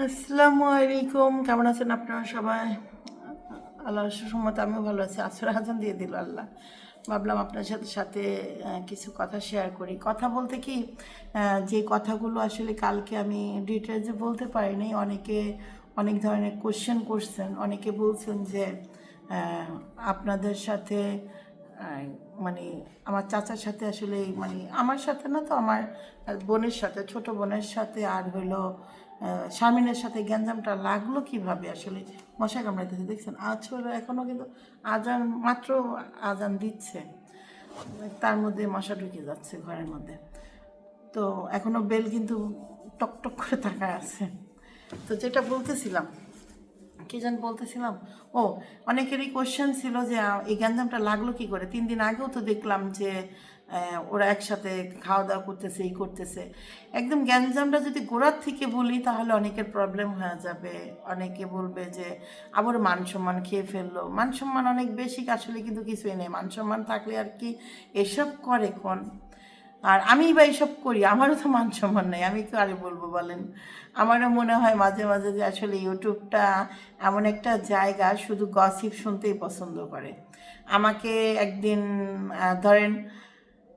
আসসালামু আলাইকুম, কেমন আছেন আপনারা সবাই? আল্লাহর সুসমতে আমিও ভালো আছি। আসর আজান দিয়ে দিল আল্লাহ। ভাবলাম আপনার সাথে সাথে কিছু কথা শেয়ার করি। কথা বলতে কি, যে কথাগুলো আসলে কালকে আমি ডিটেলসে বলতে পারিনি, অনেকে অনেক ধরনের কোশ্চেন করছেন। অনেকে বলছেন যে আপনাদের সাথে মানে আমার চাচার সাথে আসলে, মানে আমার সাথে না তো, আমার বোনের সাথে, ছোট বোনের সাথে, আর হলো শারমিনের সাথে গ্যাঞ্জামটা লাগলো কিভাবে আসলে। মশা কামড়াইতেছে দেখছেন, হলো এখনও কিন্তু আজান মাত্র আজান দিচ্ছে, তার মধ্যে মশা ঢুকে যাচ্ছে ঘরের মধ্যে। তো এখনও বেল কিন্তু টকটক করে তাকায় আছে। তো যেটা বলতেছিলাম, কি যেন বলতেছিলাম, ও, অনেকেরই কোশ্চেন ছিল যে এই গ্যাঞ্জামটা লাগলো কি করে। 3 দিন আগেও তো দেখলাম যে ওরা একসাথে খাওয়া দাওয়া করতেছে, এই করতেছে। একদম গ্যাঞ্জামটা যদি গোড়ার থেকে বলি তাহলে অনেকের প্রবলেম হয়ে যাবে। অনেকে বলবে যে আবার মান সম্মান খেয়ে ফেললো। মান সম্মান অনেক বেশি, আসলে কিন্তু কিছুই নেই। মান সম্মান থাকলে আর কি এসব করে কোন। আর আমি বা এইসব করি, আমারও তো মান সম্মান নেই, আমি তো আরে বলবো বলেন। আমারও মনে হয় মাঝে মাঝে যে আসলে ইউটিউবটা এমন একটা জায়গা, শুধু গসিপ শুনতেই পছন্দ করে। আমাকে একদিন ধরেন,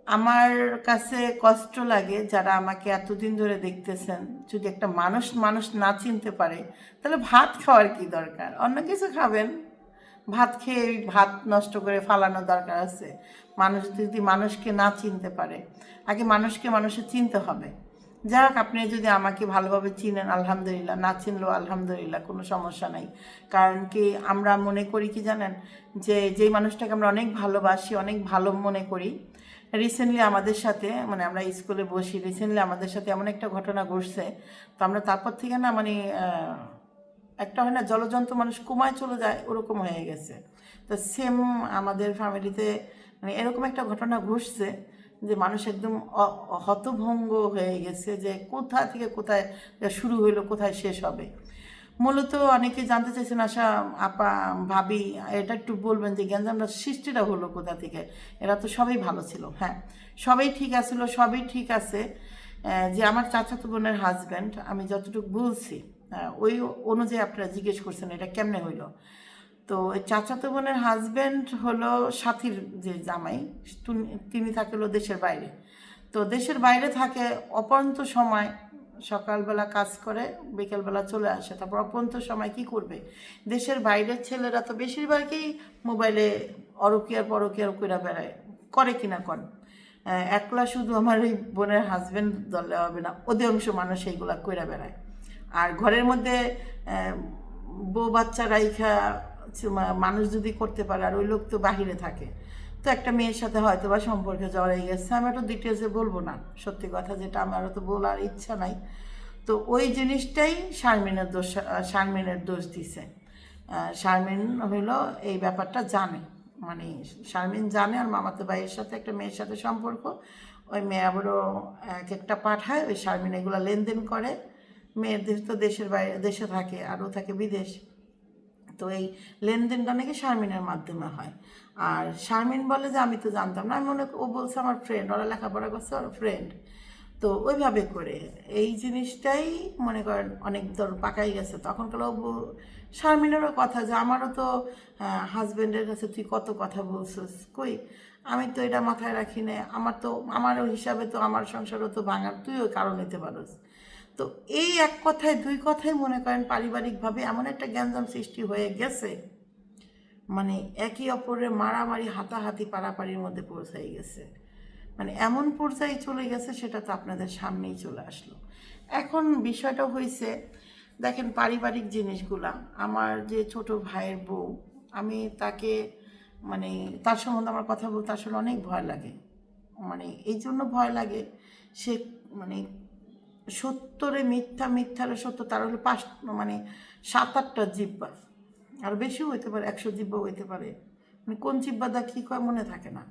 আমার কাছে কষ্ট লাগে যারা আমাকে এতদিন ধরে দেখতেছেন, যদি একটা মানুষ মানুষ না চিনতে পারে তাহলে ভাত খাওয়ার কি দরকার? অন্য কিছু খাবেন। ভাত খেয়ে ভাত নষ্ট করে ফালানোর দরকার আছে? মানুষ যদি মানুষকে না চিনতে পারে, আগে মানুষকে মানুষে চিনতে হবে। যাই হোক, আপনি যদি আমাকে ভালোভাবে চিনেন আলহামদুলিল্লাহ, না চিনলেও আলহামদুলিল্লাহ, কোনো সমস্যা নাই। কারণ কি, আমরা মনে করি কি জানেন, যে যেই মানুষটাকে আমরা অনেক ভালোবাসি, অনেক ভালো মনে করি, রিসেন্টলি আমাদের সাথে, মানে আমরা স্কুলে বসি, রিসেন্টলি আমাদের সাথে এমন একটা ঘটনা ঘটছে। তো আমরা তারপর থেকে না, মানে একটা হয় না জলজন্ত মানুষ কুমায় চলে যায়, ওরকম হয়ে গেছে। তো সেম আমাদের ফ্যামিলিতে মানে এরকম একটা ঘটনা ঘটছে যে মানুষ একদম হতভঙ্গ হয়ে গেছে, যে কোথা থেকে কোথায় শুরু হইলো, কোথায় শেষ হবে। মূলত অনেকে জানতে চাইছেন, আশা আপা, ভাবি, এটা একটু বলবেন যে গ্যাঞ্জামটা সৃষ্টিটা হলো কোথা থেকে। এরা তো সবাই ভালো ছিল, হ্যাঁ, সবাই ঠিক আছিল, সবই ঠিক আছে। যে আমার চাচাতো বোনের হাজব্যান্ড, আমি যতটুকু বলছি ওই অনুযায়ী আপনারা জিজ্ঞেস করছেন এটা কেমনে হইলো। তো ওই চাচাতো বোনের হাজব্যান্ড হলো সাথীর যে জামাই, তিনি থাকে হলো দেশের বাইরে। তো দেশের বাইরে থাকে অপরন্ত সময়, সকালবেলা কাজ করে বিকেলবেলা চলে আসে, তারপর অপরন্ত সময় কি করবে? দেশের বাইরের ছেলেরা তো বেশিরভাগই মোবাইলে অরকিয়ার পরকিয়ার কইরা বেড়ায়, করে কিনা কন। একলা শুধু আমার ওই বোনের হাজব্যান্ড দলে হবে না, অধিকাংশ মানুষ এইগুলা কইরা বেড়ায়। আর ঘরের মধ্যে বউ বাচ্চা রাইখা মানুষ যদি করতে পারে, আর ওই লোক তো বাহিরে থাকে, তো একটা মেয়ের সাথে হয়তো বা সম্পর্কে জড়াই গেছে। আমি একটু ডিটেলসে বলবো না, সত্যি কথা যেটা, আমারও তো বলার ইচ্ছা নাই। তো ওই জিনিসটাই শারমিনের দোষ দিছে। শারমিন হইল এই ব্যাপারটা জানে, মানে শারমিন জানে আর মামাতো ভাইয়ের সাথে একটা মেয়ের সাথে সম্পর্ক। ওই মেয়ে আবারও এক একটা পাঠায়, ওই শারমিন এগুলো লেনদেন করে। মেয়েদের তো দেশের বাইরে, দেশে থাকে আর ও থাকে বিদেশ। তো এই লেনদেনটা নাকি শারমিনের মাধ্যমে হয়। আর শারমিন বলে যে আমি তো জানতাম না, আমি মনে, ও বলছে আমার ফ্রেন্ড, ওরা লেখাপড়া করছে, ওর ফ্রেন্ড। তো ওইভাবে করে এই জিনিসটাই মনে করেন অনেক দর পাকাই গেছে। তখনকার শারমিনেরও কথা যে আমারও তো হাজব্যান্ডের কাছে তুই কত কথা বলছিস, কই আমি তো এটা মাথায় রাখি না, আমার তো, আমারও হিসাবে তো আমার সংসারও তো ভাঙার তুইও কারণ নিতে পারোস। তো এই এক কথায় দুই কথায় মনে করেন পারিবারিকভাবে এমন একটা গ্যাঞ্জাম সৃষ্টি হয়ে গেছে, মানে একে অপরের মারামারি হাতাহাতি পারাপারির মধ্যে পৌঁছাই গেছে। মানে এমন পর্যায়ে চলে গেছে, সেটা তো আপনাদের সামনেই চলে আসলো। এখন বিষয়টা হয়েছে, দেখেন পারিবারিক জিনিসগুলা, আমার যে ছোট ভাইয়ের বউ, আমি তাকে, মানে তার সম্বন্ধে আমার কথা বলতে আসলে অনেক ভয় লাগে। মানে এই জন্য ভয় লাগে, সে মানে সত্তরে মিথ্যা, মিথ্যারে সত্য, তার হলো মানে 7-8টা জিব্বা, আর বেশিও হইতে পারে, 100 জিব্বাও হইতে পারে। মানে কোন জিব্বাদা কী কয় মনে থাকে না।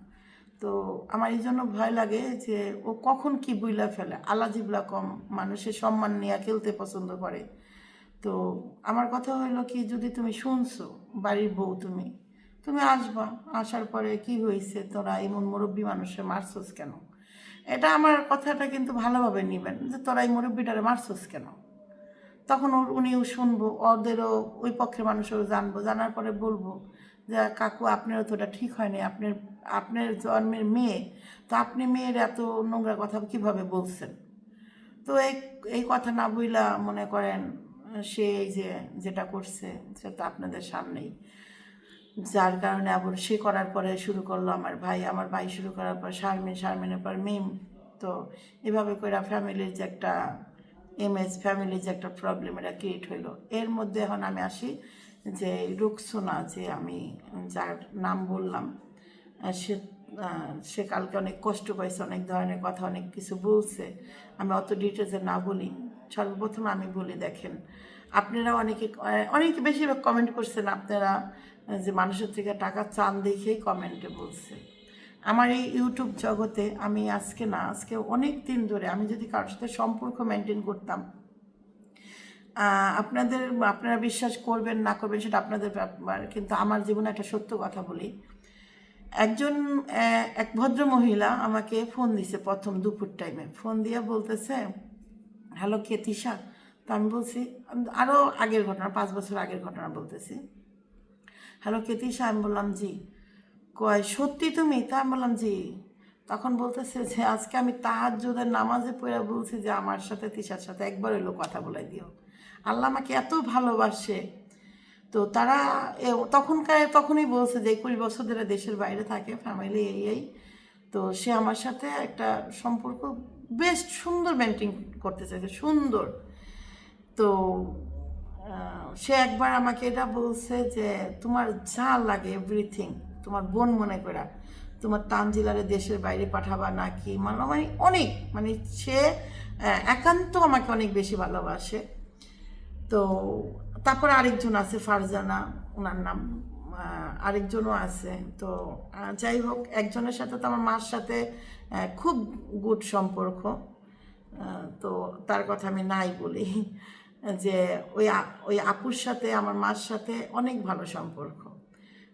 তো আমার এই জন্য ভয় লাগে যে ও কখন কি বুইলা ফেলে। আলা জিবলা কম, মানুষের সম্মান নিয়ে খেলতে পছন্দ করে। তো আমার কথা হইলো কি, যদি তুমি শুনছো, বাড়ির বউ তুমি, তুমি আসবা, আসার পরে কি হয়েছে, তোরা এমন মুরব্বী মানুষের মারছস কেন? এটা আমার কথাটা কিন্তু ভালোভাবে নেবেন, যে তোরা এই মুরব্বীটারে মারছস কেন? তখন উনিও শুনবো, ওদেরও ওই পক্ষের মানুষেরও জানবো, জানার পরে বলবো যে কাকু আপনারও তো ওটা ঠিক হয়নি, আপনার আপনার জন্মের মেয়ে, তো আপনি মেয়ের এত নোংরা কথা কীভাবে বলছেন। তো এই কথা না বইলা মনে করেন সে এই যে যেটা করছে সেটা আপনাদের সামনেই, যার কারণে আবার সে করার পরে শুরু করলো আমার ভাই শুরু করার পর শারমিনের পর মিম। তো এভাবে করে ফ্যামিলির যে একটা ইমেজ, ফ্যামিলির যে একটা প্রবলেম এটা ক্রিয়েট হইলো। এর মধ্যে এখন আমি আসি যে রুকসোনা, যে আমি যার নাম বললাম, সে সে কালকে অনেক কষ্ট পাইছে, অনেক ধরনের কথা অনেক কিছু বলছে। আমি অত ডিটেলসে না বলি, সর্বপ্রথম আমি বলি, দেখেন আপনারা অনেকে বেশিরভাগ কমেন্ট করছেন আপনারা যে মানুষের থেকে টাকা চান দেখেই কমেন্টে বলছে। আমার এই ইউটিউব জগতে আমি আজকে অনেক দিন ধরে আমি যদি কারোর সাথে সম্পর্ক মেনটেন করতাম, আপনারা বিশ্বাস করবেন না করবেন সেটা আপনাদের ব্যাপার, কিন্তু আমার জীবনে একটা সত্য কথা বলি। এক ভদ্র মহিলা আমাকে ফোন দিছে প্রথম দুপুর টাইমে, ফোন দিয়ে বলতেছে, হ্যালো কে তিশা? তো আমি বলছি, আরও আগের ঘটনা, 5 বছর আগের ঘটনা বলতেছি, হ্যালো কে তিশা? আমি বললাম জি। কয় সত্যি তুমি? তা আমি বললাম জি। তখন বলতেছে যে আজকে আমি তাহাজ্জুদের নামাজে পড়ে বলছি যে আমার সাথে তিশার সাথে একবার হইলো কথা বলে দিও, আল্লাহ আমাকে এত ভালোবাসে। তো তারা তখনই বলছে যে 21 বছর ধরে দেশের বাইরে থাকে, ফ্যামিলি এই। তো সে আমার সাথে একটা সম্পর্ক বেশ সুন্দর মেনটেন করতে চাইছে, সুন্দর। তো সে একবার আমাকে এটা বলছে যে তোমার যা লাগে এভরিথিং তোমার বোন মনে করা, তোমার তানজিলারে দেশের বাইরে পাঠাবা নাকি, মানে অনেক, মানে সে একান্ত আমাকে অনেক বেশি ভালোবাসে। তো তারপরে আরেকজন আছে ফারজানা, ওনার নাম, আরেকজনও আছে। তো যাই হোক, একজনের সাথে তো আমার মার সাথে খুব গুড সম্পর্ক, তো তার কথা আমি নাই বলি, যে ওই আপুর সাথে আমার মার সাথে অনেক ভালো সম্পর্ক।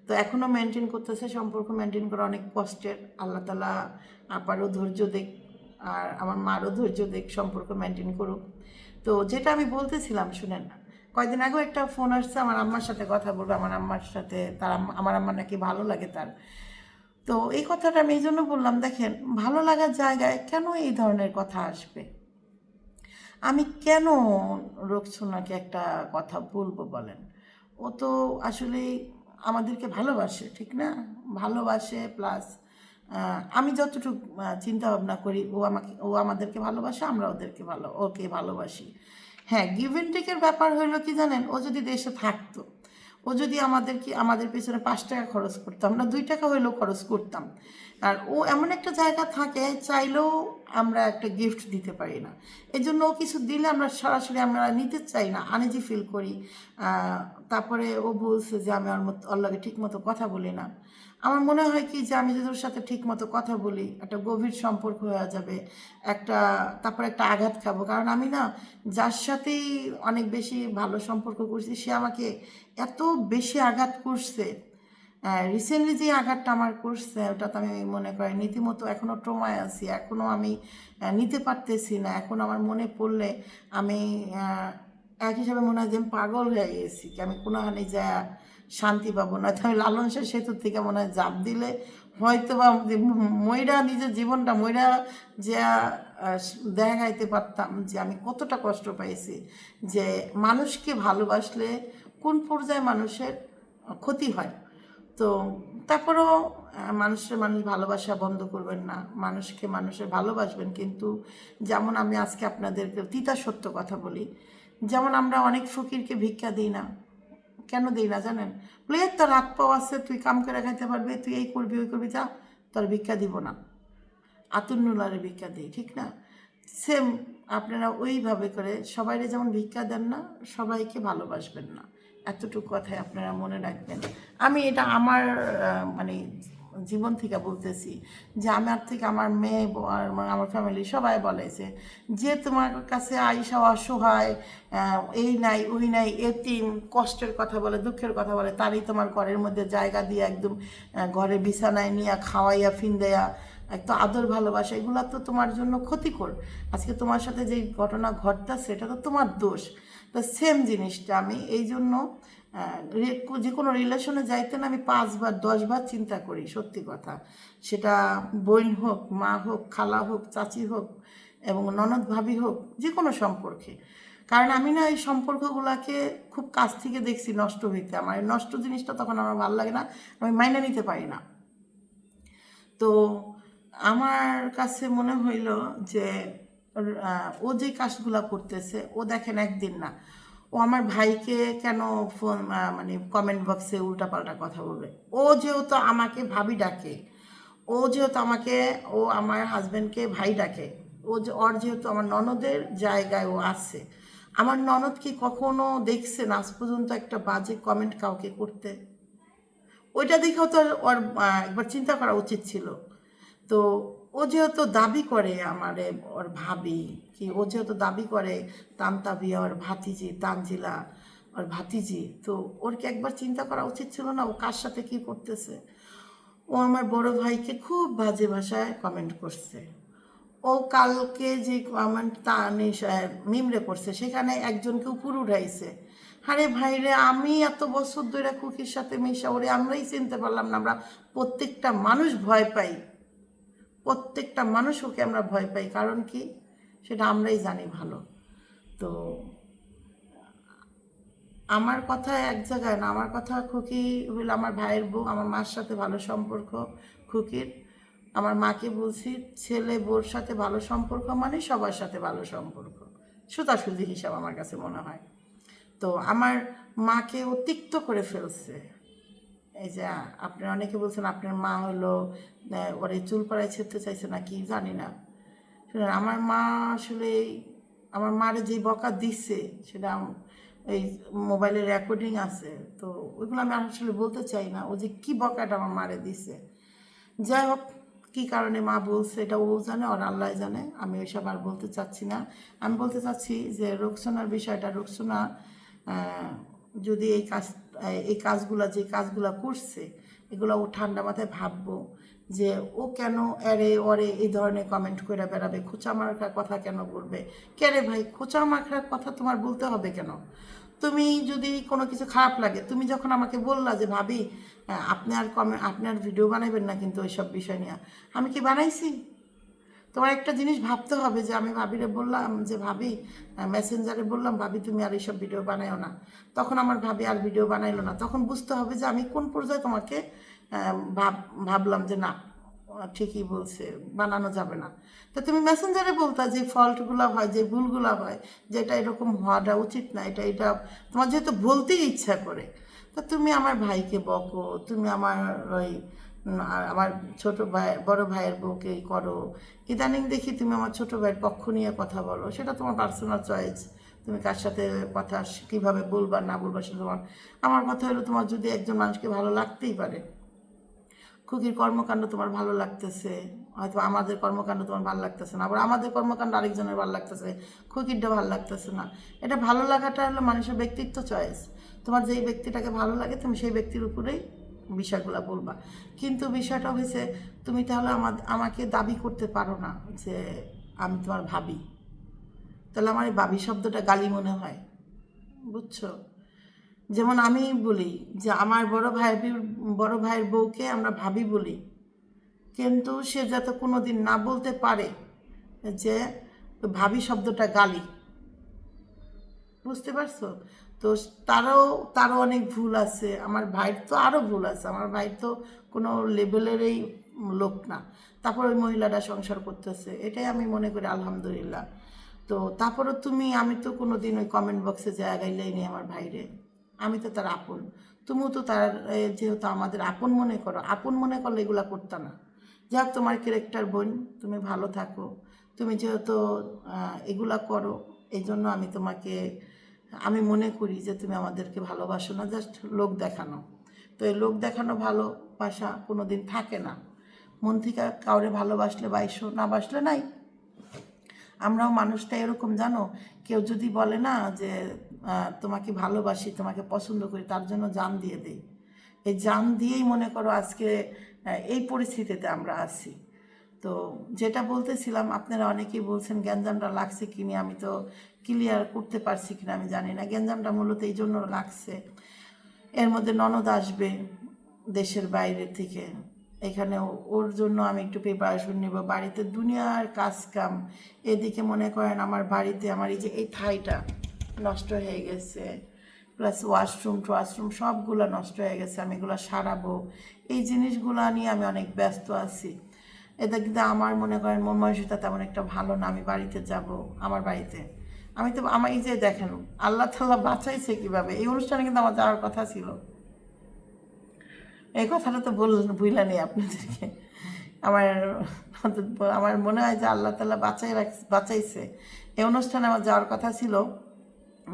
তো এখনও মেনটেন করতেছে, সম্পর্ক মেনটেন করা অনেক কষ্টের। আল্লাহ তাআলা আপারও ধৈর্য দেখ আর আমার মারও ধৈর্য দেখ, সম্পর্ক মেনটেন করুক। তো যেটা আমি বলতেছিলাম, শুনেন না, কয়েকদিন আগেও একটা ফোন আসছে, আমার আম্মার সাথে কথা বলবো, আমার আম্মার সাথে আমার আম্মার নাকি ভালো লাগে তার। তো এই কথাটা আমি এই জন্য বললাম, দেখেন ভালো লাগার জায়গায় কেন এই ধরনের কথা আসবে? আমি কেন রোকসোনাকে একটা কথা বলবো বলেন? ও তো আসলে আমাদেরকে ভালোবাসে, ঠিক না? ভালোবাসে, প্লাস আমি যতটুকু চিন্তা ভাবনা করি, ও আমাদেরকে ভালোবাসে, আমরা ওকে ভালোবাসি। হ্যাঁ, গিভ অ্যান্ড টেকের ব্যাপার হলো কি জানেন, ও যদি দেশে থাকতো, ও যদি আমাদের পেছনে 5 টাকা খরচ করতাম না, 2 টাকা হইলেও খরচ করতাম। আর ও এমন একটা জায়গা থাকে, চাইলেও আমরা একটা গিফট দিতে পারি না। এই জন্য ও কিছু দিলে সরাসরি আমরা নিতে চাই না, আনইজি ফিল করি। তারপরে ও বলছে যে আমি ওর লগে ঠিক মতো কথা বলি না। আমার মনে হয় কি যে আমি যদি ওর সাথে ঠিক মতো কথা বলি, একটা গভীর সম্পর্ক হয়ে যাবে, তারপরে একটা আঘাত খাবো। কারণ আমি না, যার সাথেই অনেক বেশি ভালো সম্পর্ক করছি, সে আমাকে এত বেশি আঘাত করছে। রিসেন্টলি যে আঘাতটা আমার করছে, ওটাতে আমি মনে করি রীতিমতো এখনও ট্রমায় আছি, এখনও আমি নিতে পারতেছি না। এখন আমার মনে পড়লে আমি এক হিসাবে মনে হয় যে আমি পাগল হয়ে গেছি, কি আমি কোনোখানে যা শান্তি পাবো না। আমি লালন শাহ সেতুর থেকে মনে হয় ঝাঁপ দিলে হয়তো বা ময়রা নিজের জীবনটা ময়রা যে দেখাইতে পারতাম যে আমি কতটা কষ্ট পাইছি, যে মানুষকে ভালোবাসলে কোন পর্যায়ে মানুষের ক্ষতি হয়। তো তারপরেও মানুষ ভালোবাসা বন্ধ করবেন না, মানুষের ভালোবাসবেন। কিন্তু যেমন আমি আজকে আপনাদেরকে তিতা সত্য কথা বলি, যেমন আমরা অনেক ফকিরকে ভিক্ষা দিই না, কেন দিই না জানেন? বলে তোর রাত পাওয়া আছে, তুই কাম করে খাইতে পারবি, তুই এই করবি ওই করবি, যা তোর ভিক্ষা দিব না, আতুন্নুলারে ভিক্ষা দিই, ঠিক না? সেম আপনারা ওইভাবে করে সবাইরে যেমন ভিক্ষা দেন না, সবাইকে ভালোবাসবেন না, এতটুকু কথাই আপনারা মনে রাখবেন। আমি এটা আমার মানে জীবন থেকে বলতেছি, যে আমার থেকে আমার মেয়ে আর আমার ফ্যামিলি সবাই বলে যে তোমার কাছে আইসা অসহায়, এই নাই ওই নাই, এতিম, কষ্টের কথা বলে, দুঃখের কথা বলে, তারই তোমার ঘরের মধ্যে জায়গা দিয়ে একদম ঘরে বিছানায় নিয়ে খাওয়াইয়া ফিন্দাইয়া এক তো আদর ভালোবাসা, এগুলো তো তোমার জন্য ক্ষতিকর। আজকে তোমার সাথে যে ঘটনা ঘটতেছে এটা তো তোমার দোষ। তো সেম জিনিসটা আমি এই জন্য যে কোনো রিলেশনে যাইতে না আমি 5 বার 10 বার চিন্তা করি, সত্যি কথা। সেটা বোন হোক, মা হোক, খালা হোক, চাচি হোক এবং ননদ ভাবি হোক, যে কোনো সম্পর্কে। কারণ আমি না এই সম্পর্কগুলোকে খুব কাছ থেকে দেখছি নষ্ট হইতে। আমার এই নষ্ট জিনিসটা তখন আমার ভালো লাগে না, আমি মাইনে নিতে পারি না। তো আমার কাছে মনে হইল যে ও যে কাজগুলো করতেছে, ও দেখেন একদিন না ও আমার ভাইকে কেন ফোন মানে কমেন্ট বক্সে উল্টাপাল্টা কথা বলবে। ও যেহেতু আমাকে ভাবি ডাকে, ও যেহেতু আমাকে, ও আমার হাজব্যান্ডকে ভাই ডাকে, ও যে ওর যেহেতু আমার ননদের জায়গায় ও আছে, আমার ননদ কি কখনো দেখছেন আজ পর্যন্ত একটা বাজে কমেন্ট কাউকে করতে? ওইটা দেখেও তো ওর একবার চিন্তা করা উচিত ছিল। তো ও যেহেতু দাবি করে আমারে ওর ভাবি, কি ও যেহেতু দাবি করে তান্তাবিয়া ওর ভাতিজি, তানজিলা ওর ভাতিজি, তো ওর কি একবার চিন্তা করা উচিত ছিল না ও কার সাথে কি করতেছে? ও আমার বড় ভাইকে খুব বাজে ভাষায় কমেন্ট করছে। ও কালকে যে কমেন্ট তা মিমরে করছে, সেখানে একজনকে উপরে উঠাইছে। আরে ভাইরে, আমি এত বছর ধরে খুকির সাথে মিশা, ওরে আমরাই চিনতে পারলাম না? আমরা প্রত্যেকটা মানুষ ভয় পাই, প্রত্যেকটা মানুষ ওকে আমরা ভয় পাই। কারণ কি সেটা আমরাই জানি ভালো। তো আমার কথা এক জায়গায় না, আমার কথা খুকি হইল আমার ভাইয়ের বউ, আমার মার সাথে ভালো সম্পর্ক খুকির। আমার মাকে বলছি ছেলে বউর সাথে ভালো সম্পর্ক মানে সবার সাথে ভালো সম্পর্ক, সুতাসুজি হিসাব আমার কাছে মনে হয়। তো আমার মাকে ও তিক্ত করে ফেলছে। এই যে আপনি অনেকে বলছেন আপনার মা হলো ওরে চুল পাড়ায় ছেড়তে চাইছে না কি জানি না। শুনেন, আমার মা আসলে আমার মারে যে বকা দিচ্ছে সেটা এই মোবাইলে রেকর্ডিং আছে, তো ওইগুলো আমি আসলে বলতে চাই না। ও যে কী বকাটা আমার মারে দিছে, যাই হোক, কী কারণে মা বলছে এটা ও জানে, আর আল্লাহ জানে। আমি ওইসব আর বলতে চাচ্ছি না। আমি বলতে চাচ্ছি যে রোকসানার বিষয়টা, রোকসানা যদি এই কাজগুলো যে কাজগুলো করছে এগুলো ও ঠান্ডা মাথায় ভাববো যে ও কেন এরে ওরে এই ধরনের কমেন্ট করে বেড়াবে, খোঁচা মার্কার কথা কেন বলবে? কেরে ভাই, খোঁচা মার্কার কথা তোমার বলতে হবে কেন? তুমি যদি কোনো কিছু খারাপ লাগে, তুমি যখন আমাকে বললা যে ভাবি আপনি আর আপনি আর ভিডিও বানাবেন না কিন্তু ওইসব বিষয় নিয়ে, আমি কি বানাইছি? তোমার একটা জিনিস ভাবতে হবে যে আমি ভাবিরে বললাম যে ভাবি, মেসেঞ্জারে বললাম ভাবি তুমি আর এইসব ভিডিও বানাইও না, তখন আমার ভাবি আর ভিডিও বানাইলো না, তখন বুঝতে হবে যে আমি কোন পর্যায়ে তোমাকে ভাবলাম যে না ঠিকই বলছে, বানানো যাবে না। তো তুমি মেসেঞ্জারে বলতা যে ফল্টগুলো হয়, যে ভুলগুলো হয়, যে এটা এরকম হওয়াটা উচিত না, এটা তোমার যেহেতু বলতেই ইচ্ছা করে। তো তুমি আমার ভাইকে বকো, তুমি আমার ওই আমার ছোট ভাই বড় ভাইয়ের বউকে করো। ইদানিং দেখি তুমি আমার ছোট ভাইয়ের পক্ষ নিয়ে কথা বলো, সেটা তোমার পার্সোনাল চয়েস। তুমি কার সাথে কথা কীভাবে বলবা না বলবা সেটা তোমার। আমার কথা হলো তোমার যদি একজন মানুষকে ভালো লাগতেই পারে, খুকির কর্মকাণ্ড তোমার ভালো লাগতেছে, হয়তো আমাদের কর্মকাণ্ড তোমার ভালো লাগতেছে না, আবার আমাদের কর্মকাণ্ড আরেকজনের ভালো লাগতেছে, খুকিরটা ভালো লাগতেছে না। এটা ভালো লাগাটা হলো মানুষের ব্যক্তিত্ব চয়েস। তোমার যেই ব্যক্তিটাকে ভালো লাগে তুমি সেই ব্যক্তির উপরেই বিষয়গুলো বলবা। কিন্তু বিষয়টা হয়েছে তুমি তাহলে আমাকে দাবি করতে পারো না যে আমি তোমার ভাবি। তাহলে আমার এই ভাবি শব্দটা গালি মনে হয়, বুঝছো? যেমন আমি বলি যে আমার বড় ভাইয়ের বউকে আমরা ভাবি বলি, কিন্তু সে যাতে কোনো দিন না বলতে পারে যে ভাবি শব্দটা গালি, বুঝতে পারছো? তো তারও অনেক ভুল আছে, আমার ভাইয়ের তো আরও ভুল আছে। আমার ভাইয়ের তো কোনো লেভেলেরই লোক না, তারপর ওই মহিলাটা সংসার করতেছে, এটাই আমি মনে করি আলহামদুলিল্লাহ। তো তারপরও আমি তো কোনো দিন ওই কমেন্ট বক্সে জায়গায় লাইনি আমার ভাইরে, আমি তো তার আপন। তুমিও তো তার যেহেতু আমাদের আপন মনে করো, আপন মনে করলে এগুলা করতে না। যাক, তোমার ক্যারেক্টার বোন, তুমি ভালো থাকো। তুমি যেহেতু এগুলা করো, এই জন্য আমি মনে করি যে তুমি আমাদেরকে ভালোবাসো না, জাস্ট লোক দেখানো। তো এই লোক দেখানো ভালোবাসা কোনো দিন থাকে না। মন থেকে কাউরে ভালোবাসলে বাইশো, না বাসলে নাই। আমরাও মানুষটা এরকম, জানো, কেউ যদি বলে না যে তোমাকে ভালোবাসি, তোমাকে পছন্দ করি, তার জন্য জান দিয়ে দেই। এই জান দিয়েই মনে করো আজকে এই পরিস্থিতিতে আমরা আছি। তো যেটা বলতেছিলাম, আপনারা অনেকেই বলছেন গ্যাঞ্জামটা লাগছে কিনি, আমি তো ক্লিয়ার করতে পারছি কিনা আমি জানি না। গ্যাঞ্জামটা মূলত এই জন্য লাগছে, এর মধ্যে ননদ আসবে দেশের বাইরে থেকে, এখানে ওর জন্য আমি একটু প্রিপারেশন নিব। বাড়িতে দুনিয়ার কাজ কাম, এদিকে মনে করেন আমার বাড়িতে আমার এই যে এই ঠাইটা নষ্ট হয়ে গেছে, প্লাস ওয়াশরুম সবগুলো নষ্ট হয়ে গেছে, আমি এগুলো সারাবো, এই জিনিসগুলো নিয়ে আমি অনেক ব্যস্ত আছি। এটা কিন্তু আমার মনে করেন মন মানসিকতা তেমন একটা ভালো না। আমি বাড়িতে যাব, আমার বাড়িতে আমি তো আমার এই যে দেখেন আল্লাহ তাআলা বাঁচাইছে কীভাবে, এই অনুষ্ঠানে কিন্তু আমার যাওয়ার কথা ছিল, এই কথাটা তো ভুলা নেই আপনাদেরকে। আমার আমার মনে হয় যে আল্লাহ তাআলা বাঁচাইছে। এই অনুষ্ঠানে আমার যাওয়ার কথা ছিল,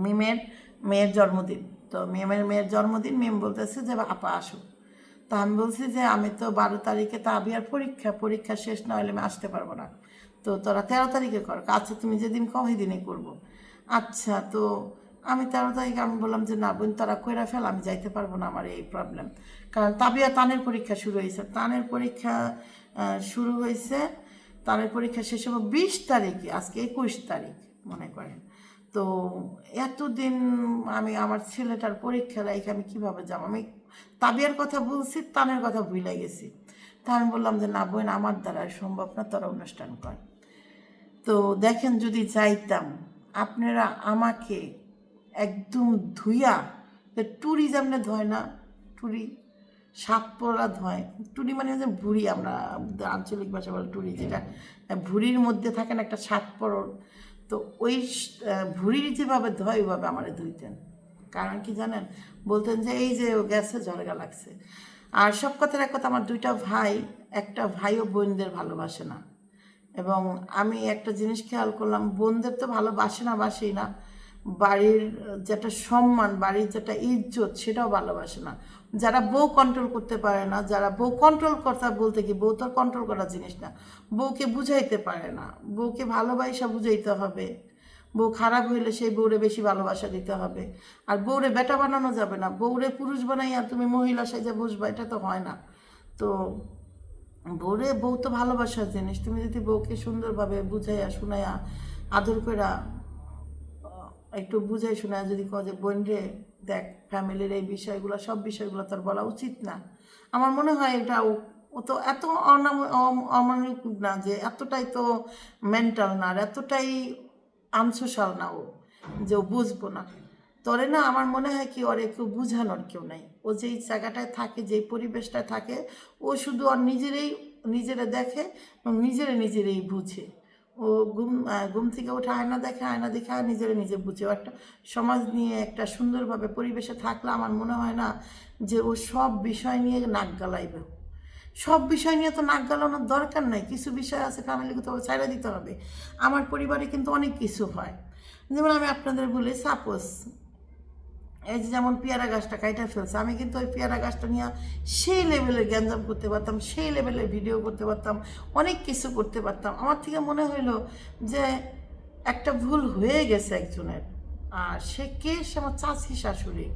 মিমের মেয়ের জন্মদিন। তো মেয়ের জন্মদিন, মিম বলতেছে যে আপা আসো। তো আমি বলছি যে আমি তো 12 তারিখে তো আবিয়ার পরীক্ষা শেষ না হলে আমি আসতে পারবো না, তো তোরা 13 তারিখে কর। আচ্ছা তুমি যেদিন কও ওই দিনই করবো। আচ্ছা, তো আমি 13 তারিখে আমি বললাম যে না বোন তোরা কইরা ফেল, আমি যাইতে পারবো না, আমার এই প্রবলেম। কারণ তানের পরীক্ষা শুরু হয়েছে, তানের পরীক্ষা শেষ হবে 20 তারিখে, আজকে 21 তারিখ মনে করেন। তো এতদিন আমি আমার ছেলেটার পরীক্ষা রাখি আমি কীভাবে যাবো, আমি তাবিয়ার কথা বলছি, তানের কথা ভুলে গেছি। তা আমি বললাম যে না বোন আমার দ্বারা সম্ভব না, তোরা অনুষ্ঠান কর। তো দেখেন যদি যাইতাম, আপনারা আমাকে একদম ধুইয়া, ট্যুরিজমে ধয় না, টুরি সাত পরা ধয়, টুরি মানে যে ভুড়ি, আমরা আঞ্চলিক ভাষা বলে টুরি, যেটা ভুড়ির মধ্যে থাকে না একটা সাত পরর, তো ওই ভুড়ির যেভাবে ধয় ওইভাবে আমার ধুইতেন। কারণ কি জানেন, বলতেন যে এই যে ও গেছে ঝরগা লাগছে। আর সব কথার এক কথা, আমার দুইটা ভাই, একটা ভাইও বোনদের ভালোবাসে না। এবং আমি একটা জিনিস খেয়াল করলাম, বোনদের তো বাসেই না, বাড়ির যেটা সম্মান, বাড়ির যেটা ইজ্জত সেটাও ভালোবাসে না। যারা বউ কন্ট্রোল করতে পারে না, যারা বউ কন্ট্রোল করতে, বলতে কি বউ তো কন্ট্রোল করার জিনিস না, বউকে বুঝাইতে পারে না, বউকে ভালোবাসা বুঝাইতে হবে, বউ খারাপ হইলে সেই বউরে বেশি ভালোবাসা দিতে হবে। আর বউরে বেটা বানানো যাবে না, বউরে পুরুষ বানাইয়া তুমি মহিলা সাইজে বসবা, এটা তো হয় না। তো বউ তো ভালোবাসার জিনিস, তুমি যদি বউকে সুন্দরভাবে বুঝাইয়া শুনাইয়া আদর কইরা একটু বুঝাই শোনায় যদি কও যে বোন রে দেখ ফ্যামিলির এই বিষয়গুলো, সব বিষয়গুলো তার বলা উচিত না। আমার মনে হয় এটা ও তো এত অমানবিক না, যে এতটাই তো মেন্টাল না, আর এতটাই আনসোশাল না ও, যে ও বুঝবো না। তরে না আমার মনে হয় কি ওর কেউ বুঝানোর কেউ নাই, ও যেই জায়গাটায় থাকে, যেই পরিবেশটায় থাকে, ও শুধু ওর নিজেরা দেখে এবং নিজেরাই বুঝে। ও ঘুম থেকে ওঠে আয়না দেখে আর নিজে বুঝে। ও একটা সমাজ নিয়ে একটা সুন্দরভাবে পরিবেশে থাকলে আমার মনে হয় না যে ও সব বিষয় নিয়ে নাক গালাইবে। সব বিষয় নিয়ে তো নাক গালানোর দরকার নাই, কিছু বিষয় আছে ফ্যামিলিকে তো ছাইড়া দিতে হবে। আমার পরিবারে কিন্তু অনেক কিছু হয়, যেমন আমি আপনাদের বলি, সাপোজ এই যে যেমন পেয়ারা গাছটা কাইটা ফেলছে, আমি কিন্তু ওই পেয়ারা গাছটা নিয়ে সেই লেভেলের গ্যাঞ্জাম করতে পারতাম, সেই লেভেলের ভিডিও করতে পারতাম, অনেক কিছু করতে পারতাম। আমার থেকে মনে হইলো যে একটা ভুল হয়ে গেছে একজনের, আর সে আমার চাচি শাশুড়ি।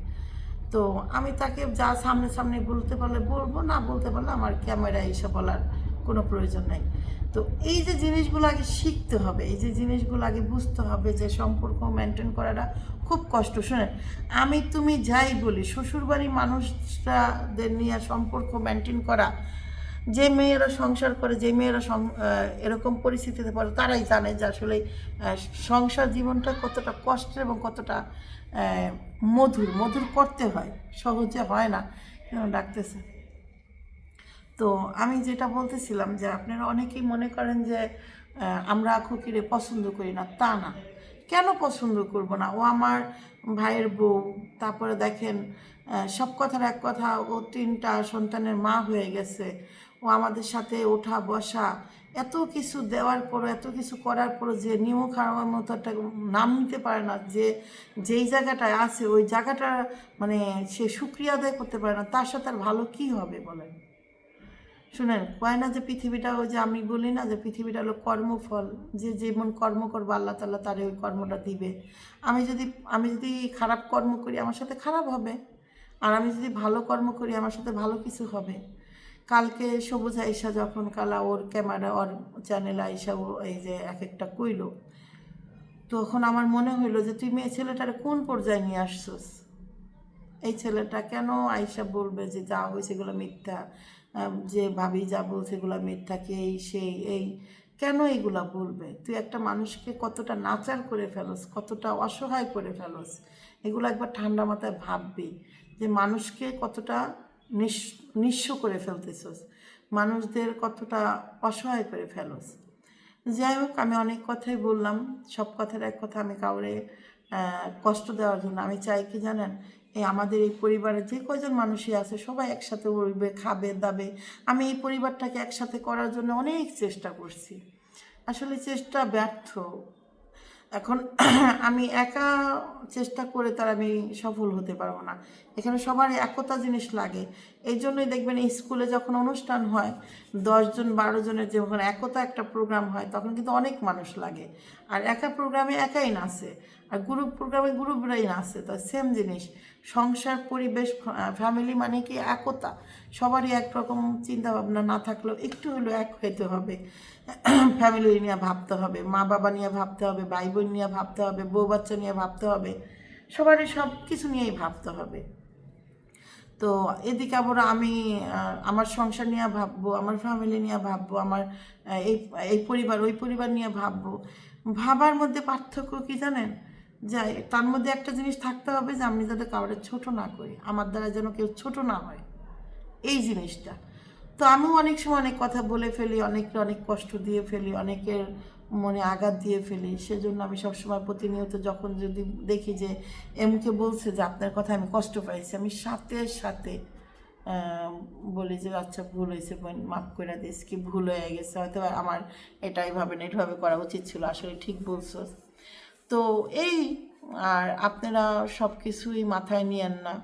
তো আমি তাকে যা সামনে বলতে পারলে বলবো, না বলতে পারলে আমার ক্যামেরা এইসব বলার কোনো প্রয়োজন নেই। তো এই যে জিনিসগুলো আগে শিখতে হবে, এই যে জিনিসগুলো আগে বুঝতে হবে যে সম্পর্ক মেনটেন করাটা খুব কষ্ট। শোনেন, তুমি যাই বলি, শ্বশুরবাড়ির মানুষদের নিয়ে সম্পর্ক মেনটেন করা, যে মেয়েরা সংসার করে, যে মেয়েরা এরকম পরিস্থিতিতে পড়ে, তারাই জানে যে আসলে সংসার জীবনটা কতটা কষ্টের এবং কতটা মধুর করতে হয়, সহজে হয় না। ডাকতেছে। তো আমি যেটা বলতেছিলাম যে আপনারা অনেকেই মনে করেন যে আমরা খুকিরে পছন্দ করি না, তা না। কেন পছন্দ করব না? ও আমার ভাইয়ের বউ। তারপরে দেখেন সব কথার এক কথা, ও 3টা সন্তানের মা হয়ে গেছে, ও আমাদের সাথে ওঠা বসা, এত কিছু দেওয়ার পরও, এত কিছু করার পরও যে নিমক হারানোর মতো একটা নাম নিতে পারে না, যে যেই জায়গাটায় আছে ওই জায়গাটা মানে সে শুকরিয়া আদায় করতে পারে না, তার সাথে আর ভালো কী হবে বলেন? শুনেন, কয় না যে পৃথিবীটা, ওই যে আমি বলি না যে পৃথিবীটা হলো কর্মফল, যে যেমন কর্ম করবো আল্লাহ তাআলা তারে ওই কর্মটা দিবে। আমি যদি খারাপ কর্ম করি আমার সাথে খারাপ হবে, আর আমি যদি ভালো কর্ম করি আমার সাথে ভালো কিছু হবে। কালকে সবুজ আইসা যখন কালা ওর ক্যামেরা ওর চ্যানেল আইসা ও এই যে এক একটা কইলো, তখন আমার মনে হইলো যে তুই মেয়ে ছেলেটার কোন পর্যায়ে নিয়ে আসছস। এই ছেলেটা কেন আইসা বলবে যে যা হয়েছে এগুলো মিথ্যা, যে ভাবি যা বলছে এগুলো মিথ্যা, কে এই সেই এই, কেন এইগুলা বলবে? তুই একটা মানুষকে কতটা নাচার করে ফেলোস, কতটা অসহায় করে ফেলোস, এগুলো একবার ঠান্ডা মাথায় ভাববি যে মানুষকে কতটা নিঃস্ব করে ফেলতেছস, মানুষদের কতটা অসহায় করে ফেলোস। যাই হোক, আমি অনেক কথাই বললাম, সব কথার এক কথা, আমি কাউরে কষ্ট দেওয়ার জন্য আমি চাই কি জানেন, এই আমাদের এই পরিবারে যে কয়জন মানুষই আছে সবাই একসাথে উঠবে, খাবে দাবে। আমি এই পরিবারটাকে একসাথে করার জন্য অনেক চেষ্টা করছি, আসলে চেষ্টা ব্যর্থ। এখন আমি একা চেষ্টা করে তার আমি সফল হতে পারবো না, এখানে সবার একতা জিনিস লাগে। এই জন্যই দেখবেন এই স্কুলে যখন অনুষ্ঠান হয় 10 জন 12 জনের যখন একতা একটা প্রোগ্রাম হয় তখন কিন্তু অনেক মানুষ লাগে। আর একা প্রোগ্রামে একাই নাচে, আর গ্রুপ প্রোগ্রামে গ্রুপরাই নাচে। তো সেম জিনিস, সংসার পরিবেশ ফ্যামিলি মানে কি একতা, সবারই একরকম চিন্তাভাবনা না থাকলেও একটু হলেও এক হইতে হবে। ফ্যামিলি নিয়ে ভাবতে হবে, মা বাবা নিয়ে ভাবতে হবে, ভাই বোন নিয়ে ভাবতে হবে, বউ বাচ্চা নিয়ে ভাবতে হবে, সবারই সব কিছু নিয়েই ভাবতে হবে। তো এদিকে আবার আমি আমার সংসার নিয়ে ভাববো, আমার ফ্যামিলি নিয়ে ভাববো, আমার এই এই পরিবার ওই পরিবার নিয়ে ভাববো। ভাবার মধ্যে পার্থক্য কি জানেন, যাই তার মধ্যে একটা জিনিস থাকতে হবে যে আমি যাতে কাউকে ছোট না করি, আমার দ্বারা যেন কেউ ছোট না হয়, এই জিনিসটা। তো আমিও অনেক সময় অনেক কথা বলে ফেলি, অনেককে অনেক কষ্ট দিয়ে ফেলি, অনেকের মনে আঘাত দিয়ে ফেলি। সেজন্য আমি সবসময় প্রতিনিয়ত যখন যদি দেখি যে এমকে বলছে যে আপনার কথা আমি কষ্ট পাইছি, আমি সাথে সাথে বলি যে আচ্ছা ভুল হয়েছে বোন, মাফ করে দিস, কি ভুল হয়ে গেছে, হয়তো আমার এটা এইভাবে না এইভাবে করা উচিত ছিল, আসলে ঠিক বলছো। তো এই, আর আপনারা সব কিছুই মাথায় নিয়েন না,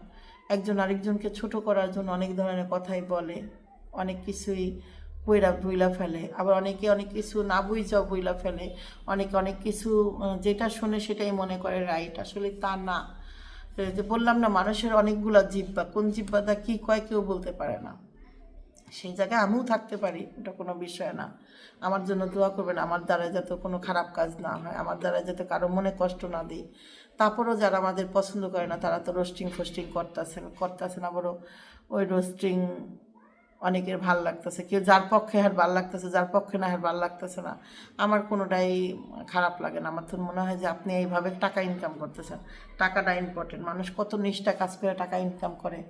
একজন আরেকজনকে ছোট করার জন্য অনেক ধরনের কথাই বলে, অনেক কিছুই বইলা ফেলে, আবার অনেকে অনেক কিছু না বুঝাও বইলা ফেলে, অনেকে অনেক কিছু যেটা শোনে সেটাই মনে করে রাইট, আসলে তা না। যে বললাম না, মানুষের অনেকগুলা জিহ্বা, কোন জিহ্বাটা কী কয় কেউ বলতে পারে না। সেই জায়গায় আমিও থাকতে পারি, এটা কোনো বিষয় না। আমার জন্য দোয়া করবেন, আমার দ্বারা যাতে কোনো খারাপ কাজ না হয়, আমার দ্বারা যাতে কারো মনে কষ্ট না দিই। তারপরেও যারা আমাদের পছন্দ করে না তারা তো রোস্টিং ফোস্টিং করতেছেন আবারও ওই রোস্টিং অনেকের ভাল লাগতেছে, কেউ যার পক্ষে হার ভাল লাগতেছে, যার পক্ষে না হার ভাল লাগতেছে না। আমার কোনোটাই খারাপ লাগে না, আমার তো মনে হয় যে আপনি এইভাবে টাকা ইনকাম করতেছেন, টাকাটা ইম্পর্টেন্ট। মানুষ কত নিষ্ঠা কাজ করে টাকা ইনকাম করে।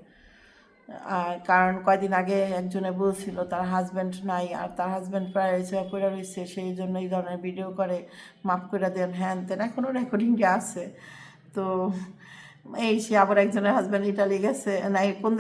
আর কারণ কয়দিন আগে একজনে বলছিল তার হাজব্যান্ড নাই, আর তার হাজব্যান্ড প্রায় করে রয়েছে, সেই জন্য এই ধরনের ভিডিও করে, মাফ করে দেন হ্যান তেন, এখনও রেকর্ডিংটা আছে। তো এই সে আবার একজনের হাজব্যান্ড ইটালি গেছে, না কোন